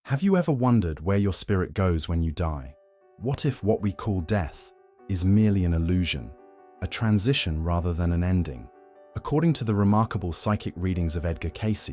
Have you ever wondered where your spirit goes when you die? What if what we call death is merely an illusion, a transition rather than an ending? According to the remarkable psychic readings of Edgar Cayce,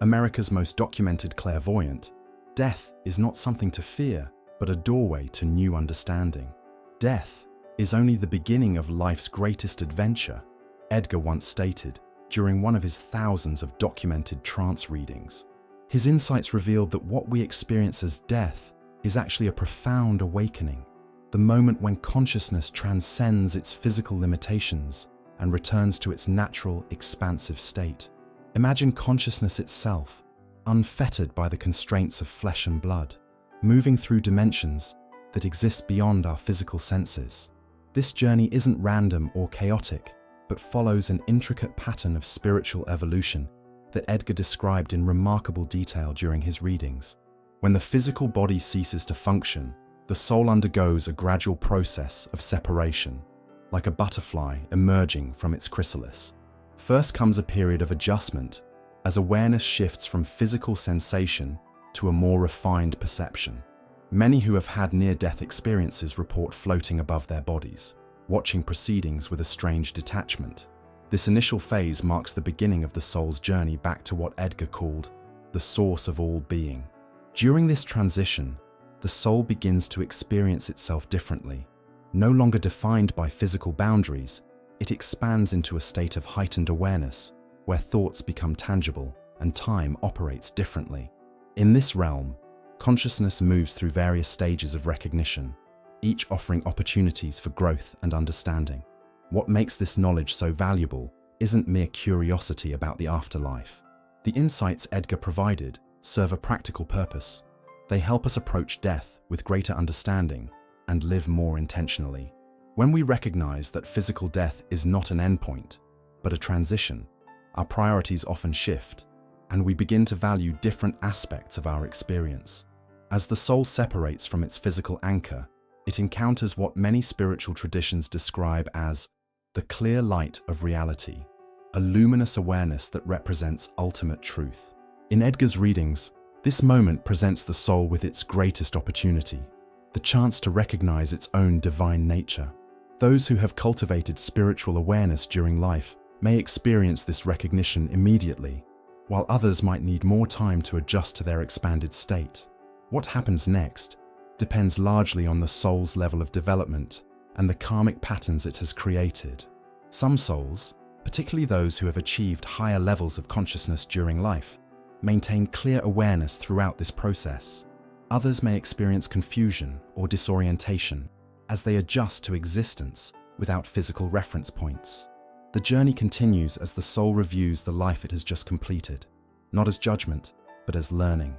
America's most documented clairvoyant, death is not something to fear, but a doorway to new understanding. Death is only the beginning of life's greatest adventure, Edgar once stated during one of his thousands of documented trance readings. His insights revealed that what we experience as death is actually a profound awakening, the moment when consciousness transcends its physical limitations and returns to its natural, expansive state. Imagine consciousness itself, unfettered by the constraints of flesh and blood, moving through dimensions that exist beyond our physical senses. This journey isn't random or chaotic, but follows an intricate pattern of spiritual evolution that Edgar described in remarkable detail during his readings. When the physical body ceases to function, the soul undergoes a gradual process of separation, like a butterfly emerging from its chrysalis. First comes a period of adjustment, as awareness shifts from physical sensation to a more refined perception. Many who have had near-death experiences report floating above their bodies, watching proceedings with a strange detachment. This initial phase marks the beginning of the soul's journey back to what Edgar called the source of all being. During this transition, the soul begins to experience itself differently. No longer defined by physical boundaries, it expands into a state of heightened awareness, where thoughts become tangible and time operates differently. In this realm, consciousness moves through various stages of recognition, each offering opportunities for growth and understanding. What makes this knowledge so valuable isn't mere curiosity about the afterlife. The insights Edgar provided serve a practical purpose. They help us approach death with greater understanding and live more intentionally. When we recognize that physical death is not an endpoint, but a transition, our priorities often shift, and we begin to value different aspects of our experience. As the soul separates from its physical anchor, it encounters what many spiritual traditions describe as the clear light of reality, a luminous awareness that represents ultimate truth. In Edgar's readings, this moment presents the soul with its greatest opportunity, the chance to recognize its own divine nature. Those who have cultivated spiritual awareness during life may experience this recognition immediately, while others might need more time to adjust to their expanded state. What happens next depends largely on the soul's level of development and the karmic patterns it has created. Some souls, particularly those who have achieved higher levels of consciousness during life, maintain clear awareness throughout this process. Others may experience confusion or disorientation as they adjust to existence without physical reference points. The journey continues as the soul reviews the life it has just completed, not as judgment, but as learning.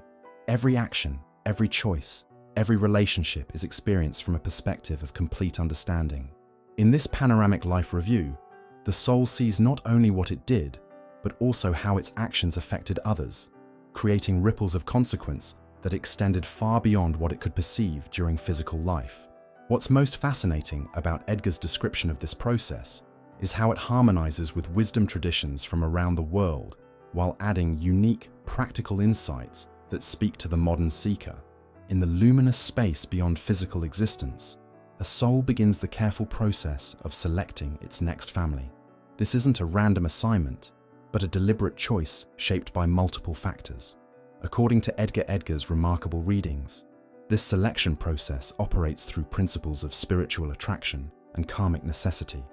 Every action, every choice, every relationship is experienced from a perspective of complete understanding. In this panoramic life review, the soul sees not only what it did, but also how its actions affected others, creating ripples of consequence that extended far beyond what it could perceive during physical life. What's most fascinating about Edgar's description of this process is how it harmonizes with wisdom traditions from around the world, while adding unique, practical insights that speak to the modern seeker. In the luminous space beyond physical existence, a soul begins the careful process of selecting its next family. This isn't a random assignment, but a deliberate choice shaped by multiple factors. According to Edgar's remarkable readings, this selection process operates through principles of spiritual attraction and karmic necessity.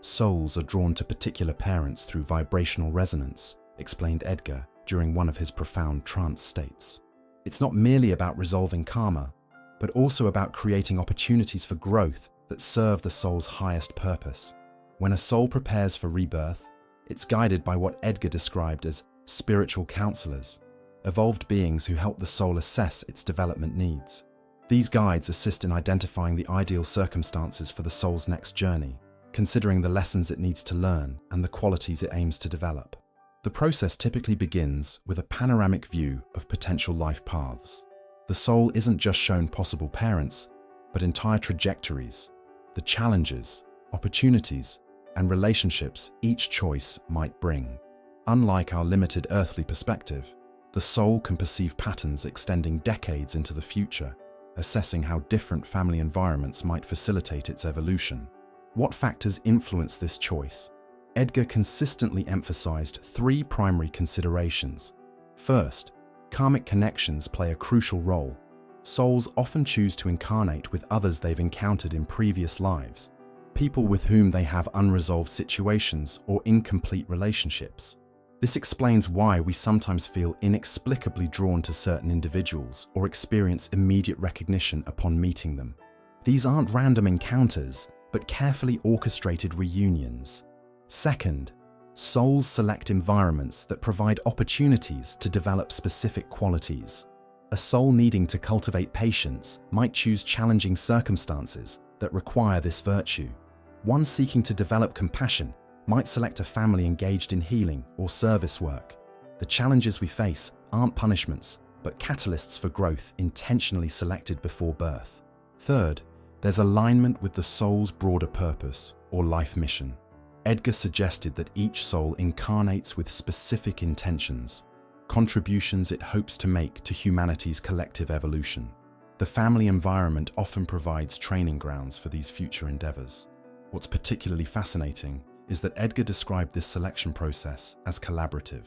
Souls are drawn to particular parents through vibrational resonance, explained Edgar during one of his profound trance states. It's not merely about resolving karma, but also about creating opportunities for growth that serve the soul's highest purpose. When a soul prepares for rebirth, it's guided by what Edgar described as spiritual counselors, evolved beings who help the soul assess its development needs. These guides assist in identifying the ideal circumstances for the soul's next journey, considering the lessons it needs to learn and the qualities it aims to develop. The process typically begins with a panoramic view of potential life paths. The soul isn't just shown possible parents, but entire trajectories, the challenges, opportunities, and relationships each choice might bring. Unlike our limited earthly perspective, The soul can perceive patterns extending decades into the future, assessing how different family environments might facilitate its evolution. What factors influence this choice? Edgar consistently emphasized three primary considerations. First, karmic connections play a crucial role. Souls often choose to incarnate with others they've encountered in previous lives, people with whom they have unresolved situations or incomplete relationships. This explains why we sometimes feel inexplicably drawn to certain individuals or experience immediate recognition upon meeting them. These aren't random encounters, but carefully orchestrated reunions. Second, souls select environments that provide opportunities to develop specific qualities. A soul needing to cultivate patience might choose challenging circumstances that require this virtue. One seeking to develop compassion might select a family engaged in healing or service work. The challenges we face aren't punishments, but catalysts for growth intentionally selected before birth. Third, there's alignment with the soul's broader purpose or life mission. Edgar suggested that each soul incarnates with specific intentions, contributions it hopes to make to humanity's collective evolution. The family environment often provides training grounds for these future endeavors. What's particularly fascinating is that Edgar described this selection process as collaborative.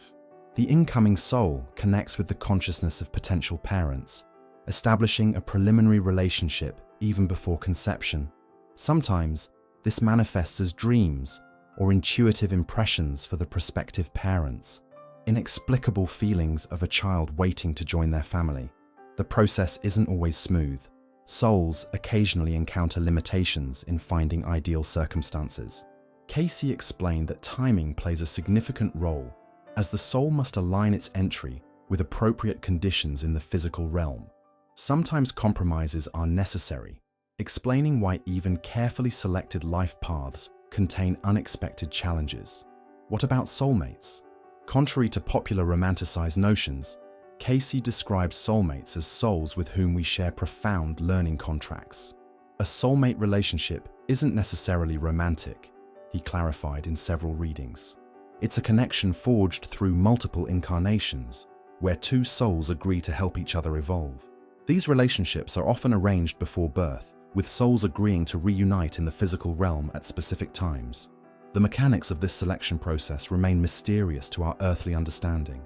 The incoming soul connects with the consciousness of potential parents, establishing a preliminary relationship even before conception. Sometimes, this manifests as dreams or intuitive impressions for the prospective parents, inexplicable feelings of a child waiting to join their family. The process isn't always smooth. Souls occasionally encounter limitations in finding ideal circumstances. Cayce explained that timing plays a significant role, as the soul must align its entry with appropriate conditions in the physical realm. Sometimes compromises are necessary, explaining why even carefully selected life paths contain unexpected challenges. What about soulmates? Contrary to popular romanticized notions, Cayce describes soulmates as souls with whom we share profound learning contracts. A soulmate relationship isn't necessarily romantic, he clarified in several readings. It's a connection forged through multiple incarnations, where two souls agree to help each other evolve. These relationships are often arranged before birth, with souls agreeing to reunite in the physical realm at specific times. The mechanics of this selection process remain mysterious to our earthly understanding.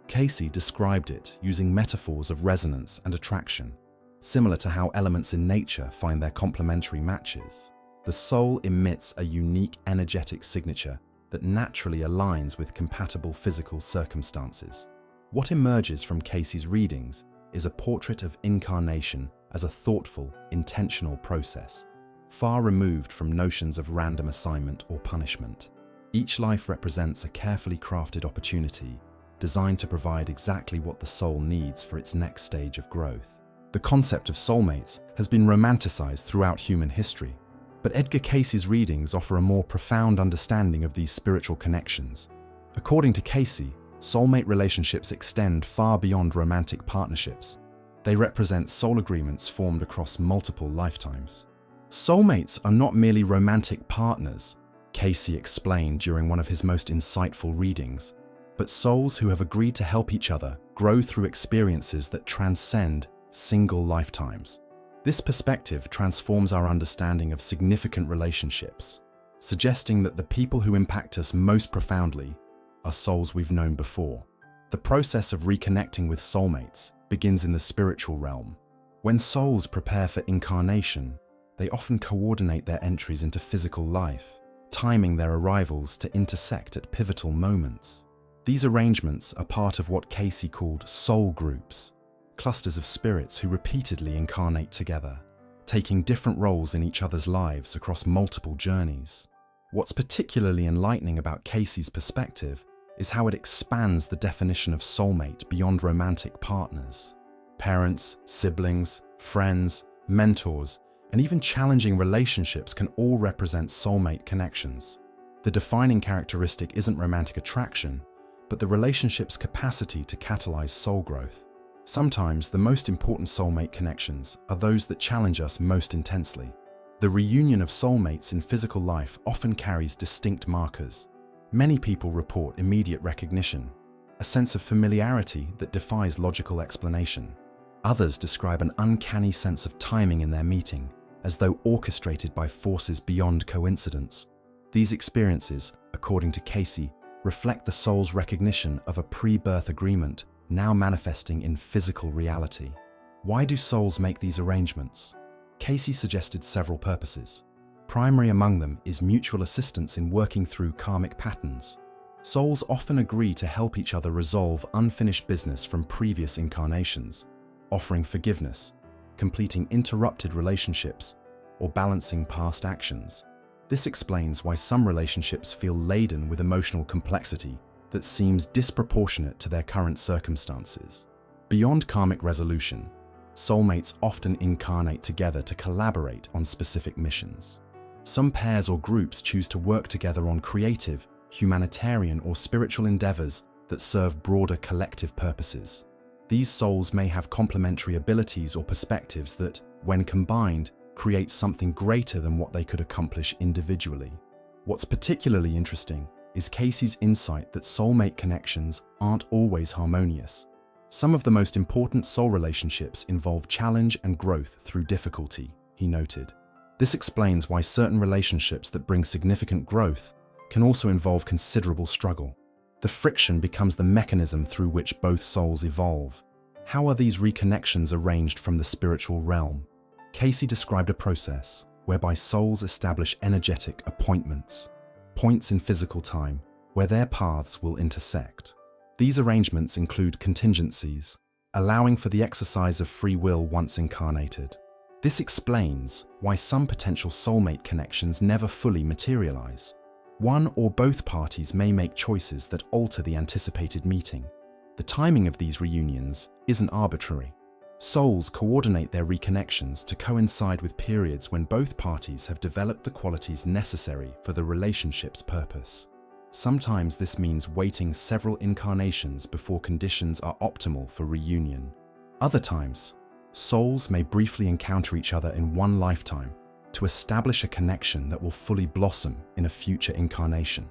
Cayce described it using metaphors of resonance and attraction, similar to how elements in nature find their complementary matches. The soul emits a unique energetic signature that naturally aligns with compatible physical circumstances. What emerges from Cayce's readings is a portrait of incarnation as a thoughtful, intentional process, far removed from notions of random assignment or punishment. Each life represents a carefully crafted opportunity designed to provide exactly what the soul needs for its next stage of growth. The concept of soulmates has been romanticized throughout human history, but Edgar Cayce's readings offer a more profound understanding of these spiritual connections. According to Cayce, soulmate relationships extend far beyond romantic partnerships. They represent soul agreements formed across multiple lifetimes. Soulmates are not merely romantic partners, Cayce explained during one of his most insightful readings, but souls who have agreed to help each other grow through experiences that transcend single lifetimes. This perspective transforms our understanding of significant relationships, suggesting that the people who impact us most profoundly are souls we've known before. The process of reconnecting with soulmates begins in the spiritual realm. When souls prepare for incarnation, they often coordinate their entries into physical life, timing their arrivals to intersect at pivotal moments. These arrangements are part of what Cayce called soul groups, clusters of spirits who repeatedly incarnate together, taking different roles in each other's lives across multiple journeys. What's particularly enlightening about Cayce's perspective is how it expands the definition of soulmate beyond romantic partners. Parents, siblings, friends, mentors, and even challenging relationships can all represent soulmate connections. The defining characteristic isn't romantic attraction, but the relationship's capacity to catalyze soul growth. Sometimes the most important soulmate connections are those that challenge us most intensely. The reunion of soulmates in physical life often carries distinct markers. Many people report immediate recognition, a sense of familiarity that defies logical explanation. Others describe an uncanny sense of timing in their meeting, as though orchestrated by forces beyond coincidence. These experiences, according to Cayce, reflect the soul's recognition of a pre-birth agreement now manifesting in physical reality. Why do souls make these arrangements? Cayce suggested several purposes. Primary among them is mutual assistance in working through karmic patterns. Souls often agree to help each other resolve unfinished business from previous incarnations, offering forgiveness, completing interrupted relationships, or balancing past actions. This explains why some relationships feel laden with emotional complexity that seems disproportionate to their current circumstances. Beyond karmic resolution, soulmates often incarnate together to collaborate on specific missions. Some pairs or groups choose to work together on creative, humanitarian, or spiritual endeavors that serve broader collective purposes. These souls may have complementary abilities or perspectives that, when combined, create something greater than what they could accomplish individually. What's particularly interesting is Cayce's insight that soulmate connections aren't always harmonious. Some of the most important soul relationships involve challenge and growth through difficulty, he noted. This explains why certain relationships that bring significant growth can also involve considerable struggle. The friction becomes the mechanism through which both souls evolve. How are these reconnections arranged from the spiritual realm? Cayce described a process whereby souls establish energetic appointments, points in physical time where their paths will intersect. These arrangements include contingencies, allowing for the exercise of free will once incarnated. This explains why some potential soulmate connections never fully materialize. One or both parties may make choices that alter the anticipated meeting. The timing of these reunions isn't arbitrary. Souls coordinate their reconnections to coincide with periods when both parties have developed the qualities necessary for the relationship's purpose. Sometimes this means waiting several incarnations before conditions are optimal for reunion. Other times, souls may briefly encounter each other in one lifetime to establish a connection that will fully blossom in a future incarnation.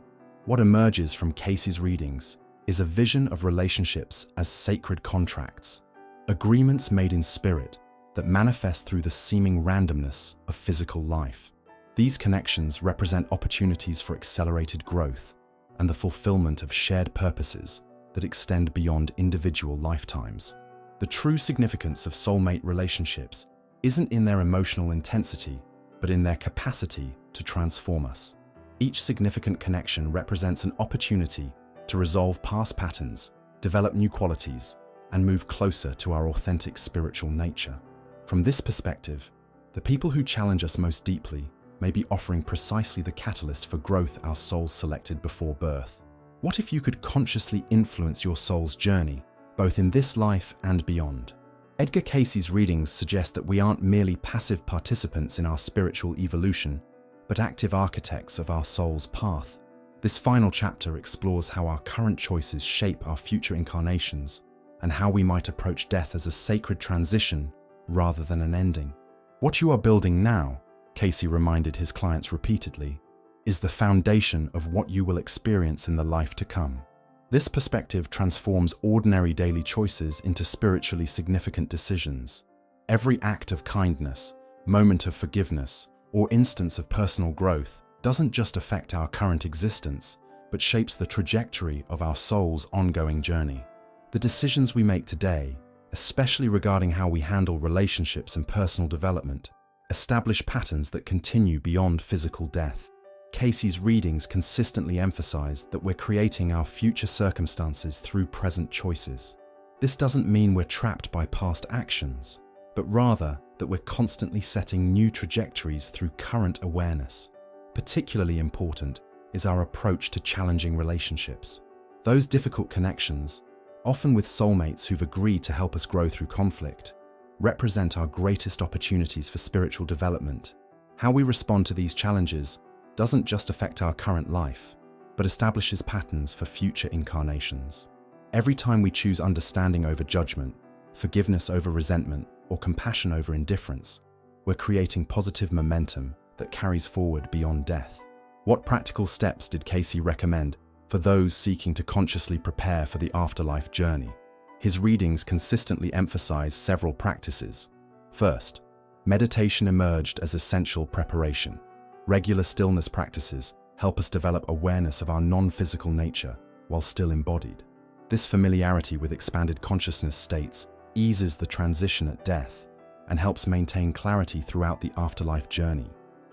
What emerges from Cayce's readings is a vision of relationships as sacred contracts, agreements made in spirit that manifest through the seeming randomness of physical life. These connections represent opportunities for accelerated growth and the fulfillment of shared purposes that extend beyond individual lifetimes. The true significance of soulmate relationships isn't in their emotional intensity, but in their capacity to transform us. Each significant connection represents an opportunity to resolve past patterns, develop new qualities, and move closer to our authentic spiritual nature. From this perspective, the people who challenge us most deeply may be offering precisely the catalyst for growth our souls selected before birth. What if you could consciously influence your soul's journey, both in this life and beyond? Edgar Cayce's readings suggest that we aren't merely passive participants in our spiritual evolution, but active architects of our soul's path. This final chapter explores how our current choices shape our future incarnations, and how we might approach death as a sacred transition rather than an ending. What you are building now, Cayce reminded his clients repeatedly, is the foundation of what you will experience in the life to come. This perspective transforms ordinary daily choices into spiritually significant decisions. Every act of kindness, moment of forgiveness, or instance of personal growth doesn't just affect our current existence, but shapes the trajectory of our soul's ongoing journey. The decisions we make today, especially regarding how we handle relationships and personal development, establish patterns that continue beyond physical death. Cayce's readings consistently emphasize that we're creating our future circumstances through present choices. This doesn't mean we're trapped by past actions, but rather that we're constantly setting new trajectories through current awareness. Particularly important is our approach to challenging relationships. Those difficult connections, often with soulmates who've agreed to help us grow through conflict, represent our greatest opportunities for spiritual development. How we respond to these challenges doesn't just affect our current life, but establishes patterns for future incarnations. Every time we choose understanding over judgment, forgiveness over resentment, or compassion over indifference, we're creating positive momentum that carries forward beyond death. What practical steps did Cayce recommend for those seeking to consciously prepare for the afterlife journey. His readings consistently emphasize several practices. First, meditation emerged as essential preparation. Regular stillness practices help us develop awareness of our non-physical nature while still embodied. This familiarity with expanded consciousness states eases the transition at death and helps maintain clarity throughout the afterlife journey.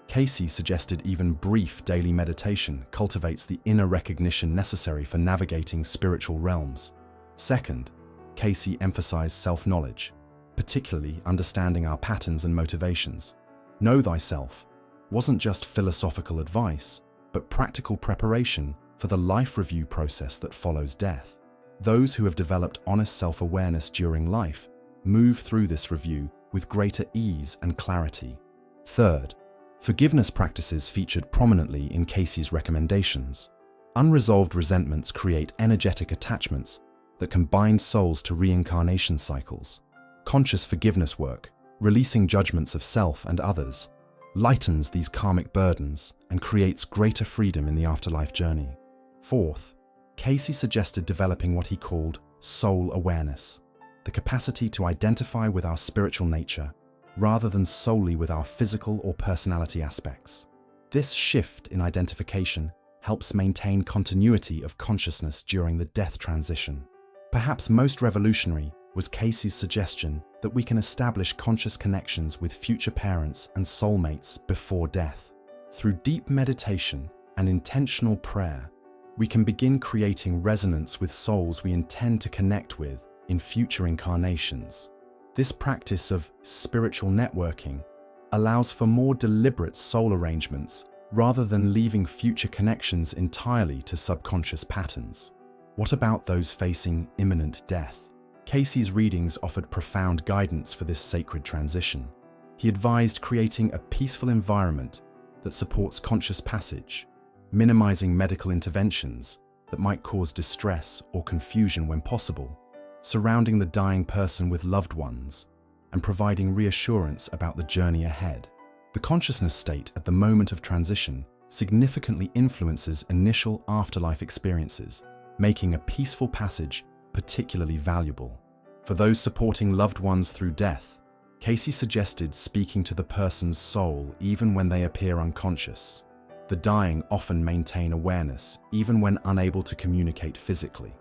Cayce suggested even brief daily meditation cultivates the inner recognition necessary for navigating spiritual realms. Second, Cayce emphasized self-knowledge, particularly understanding our patterns and motivations. Know thyself wasn't just philosophical advice, but practical preparation for the life review process that follows death. Those who have developed honest self-awareness during life move through this review with greater ease and clarity. Third, forgiveness practices featured prominently in Cayce's recommendations. Unresolved resentments create energetic attachments that can bind souls to reincarnation cycles. Conscious forgiveness work, releasing judgments of self and others, lightens these karmic burdens and creates greater freedom in the afterlife journey. Fourth, Cayce suggested developing what he called soul awareness, the capacity to identify with our spiritual nature rather than solely with our physical or personality aspects. This shift in identification helps maintain continuity of consciousness during the death transition. Perhaps most revolutionary was Cayce's suggestion that we can establish conscious connections with future parents and soulmates before death. Through deep meditation and intentional prayer, we can begin creating resonance with souls we intend to connect with in future incarnations. This practice of spiritual networking allows for more deliberate soul arrangements rather than leaving future connections entirely to subconscious patterns. What about those facing imminent death? Cayce's readings offered profound guidance for this sacred transition. He advised creating a peaceful environment that supports conscious passage, minimizing medical interventions that might cause distress or confusion when possible, surrounding the dying person with loved ones, and providing reassurance about the journey ahead. The consciousness state at the moment of transition significantly influences initial afterlife experiences, making a peaceful passage particularly valuable. For those supporting loved ones through death, Cayce suggested speaking to the person's soul even when they appear unconscious. The dying often maintain awareness even when unable to communicate physically.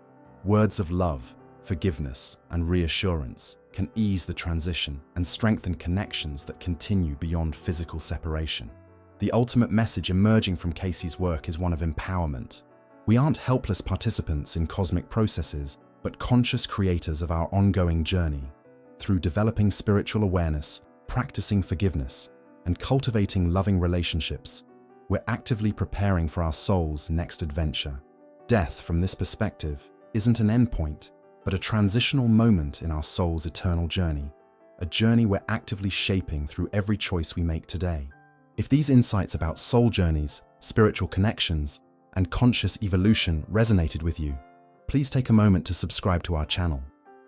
Words of love, forgiveness, and reassurance can ease the transition and strengthen connections that continue beyond physical separation. The ultimate message emerging from Cayce's work is one of empowerment. We aren't helpless participants in cosmic processes, but conscious creators of our ongoing journey. Through developing spiritual awareness, practicing forgiveness, and cultivating loving relationships, we're actively preparing for our soul's next adventure. Death, from this perspective, isn't an endpoint, but a transitional moment in our soul's eternal journey, a journey we're actively shaping through every choice we make today. If these insights about soul journeys, spiritual connections, and conscious evolution resonated with you, please take a moment to subscribe to our channel.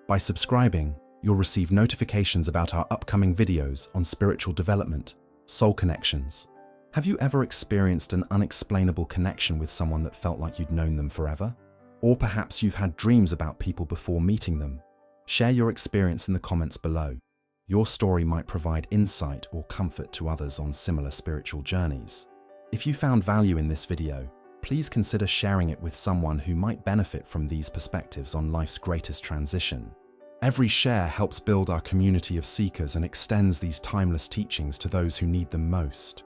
By subscribing, you'll receive notifications about our upcoming videos on spiritual development, soul connections. Have you ever experienced an unexplainable connection with someone that felt like you'd known them forever? Or perhaps you've had dreams about people before meeting them. Share your experience in the comments below. Your story might provide insight or comfort to others on similar spiritual journeys. If you found value in this video, please consider sharing it with someone who might benefit from these perspectives on life's greatest transition. Every share helps build our community of seekers and extends these timeless teachings to those who need them most.